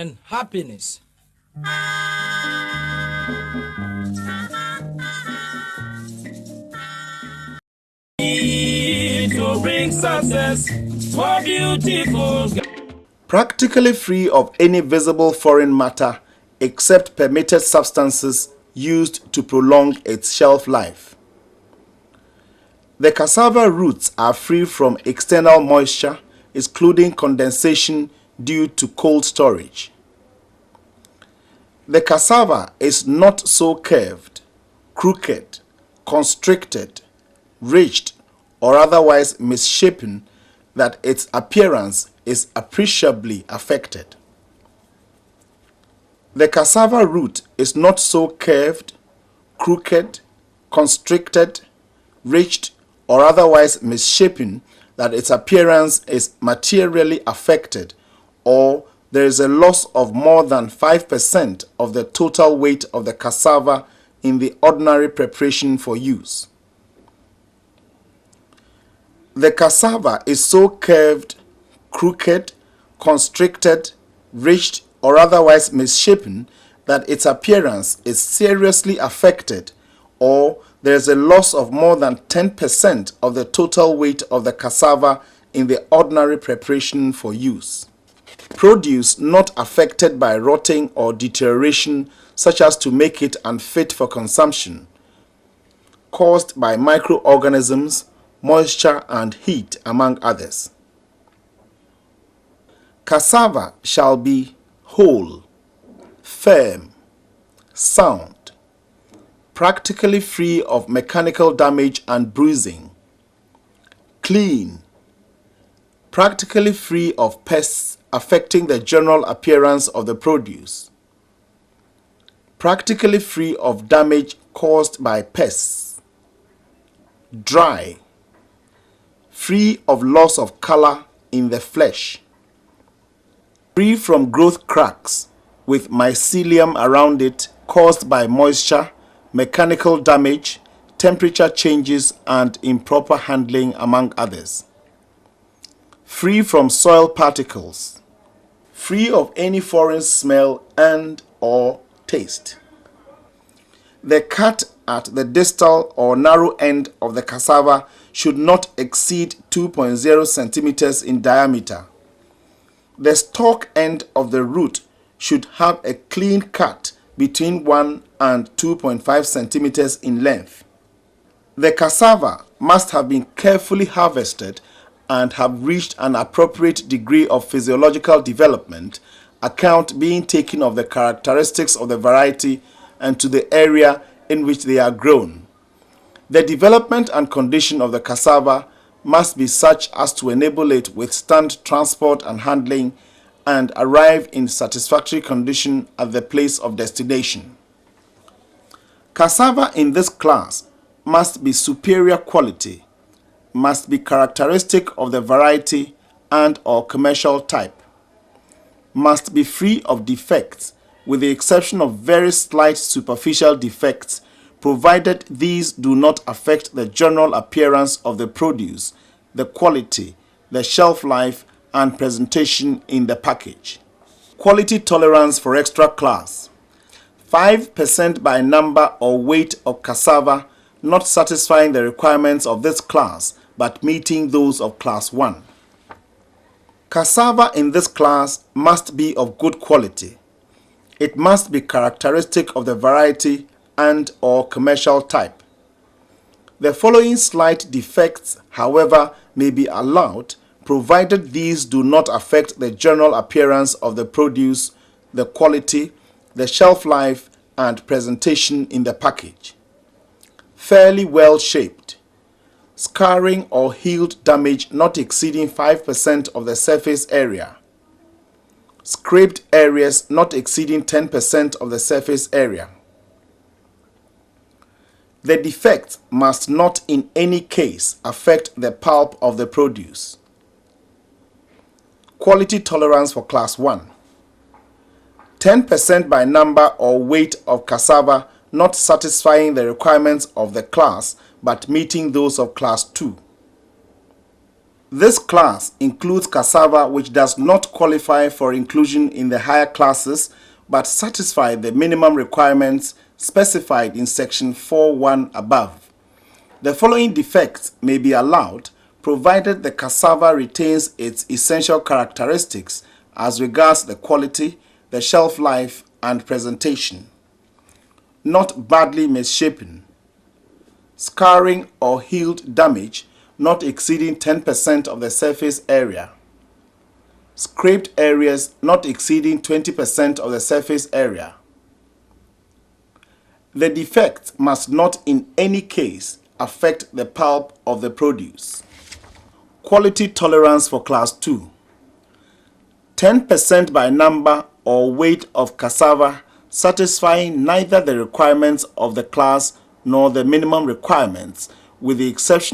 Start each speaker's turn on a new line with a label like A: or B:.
A: and happiness. To bring success for beautiful.
B: Practically free of any visible foreign matter except permitted substances used to prolong its shelf life. The cassava roots are free from external moisture, excluding condensation due to cold storage. The cassava is not so curved, crooked, constricted, ridged, or otherwise misshapen that its appearance is appreciably affected. The cassava root is not so curved, crooked, constricted, ridged, or otherwise misshapen that its appearance is materially affected, or there is a loss of more than 5% of the total weight of the cassava in the ordinary preparation for use. The cassava is so curved, crooked, constricted, ridged, or otherwise misshapen that its appearance is seriously affected, or there is a loss of more than 10% of the total weight of the cassava in the ordinary preparation for use. Produce not affected by rotting or deterioration, such as to make it unfit for consumption, caused by microorganisms, moisture, and heat, among others. Cassava shall be whole, firm, sound, practically free of mechanical damage and bruising, clean, practically free of pests affecting the general appearance of the produce, practically free of damage caused by pests, dry, free of loss of color in the flesh, free from growth cracks with mycelium around it caused by moisture, mechanical damage, temperature changes, and improper handling, among others. Free from soil particles, free of any foreign smell and or taste. The cut at the distal or narrow end of the cassava should not exceed 2.0 centimeters in diameter. The stalk end of the root should have a clean cut between 1 and 2.5 centimeters in length. The cassava must have been carefully harvested and have reached an appropriate degree of physiological development, account being taken of the characteristics of the variety and to the area in which they are grown. The development and condition of the cassava must be such as to enable it withstand transport and handling and arrive in satisfactory condition at the place of destination. Cassava in this class must be superior quality, must be characteristic of the variety and or commercial type, must be free of defects with the exception of very slight superficial defects, provided these do not affect the general appearance of the produce, the quality, the shelf life, and presentation in the package. Quality tolerance for extra class. 5% by number or weight of cassava not satisfying the requirements of this class but meeting those of class 1. Cassava in this class must be of good quality. It must be characteristic of the variety and or commercial type. The following slight defects, however, may be allowed, provided these do not affect the general appearance of the produce, the quality, the shelf life, and presentation in the package. Fairly well shaped. Scarring or healed damage not exceeding 5% of the surface area. Scraped areas not exceeding 10% of the surface area. The defect must not in any case affect the pulp of the produce. Quality tolerance for class 1. 10% by number or weight of cassava not satisfying the requirements of the class but meeting those of class 2. This class includes cassava which does not qualify for inclusion in the higher classes but satisfy the minimum requirements specified in section 4.1 above. The following defects may be allowed provided the cassava retains its essential characteristics as regards the quality, the shelf life, and presentation. Not badly misshapen. Scarring or healed damage not exceeding 10% of the surface area. Scraped areas not exceeding 20% of the surface area. The defect must not in any case affect the pulp of the produce. Quality tolerance for class 2. 10% by number or weight of cassava satisfying neither the requirements of the class nor the minimum requirements, with the exception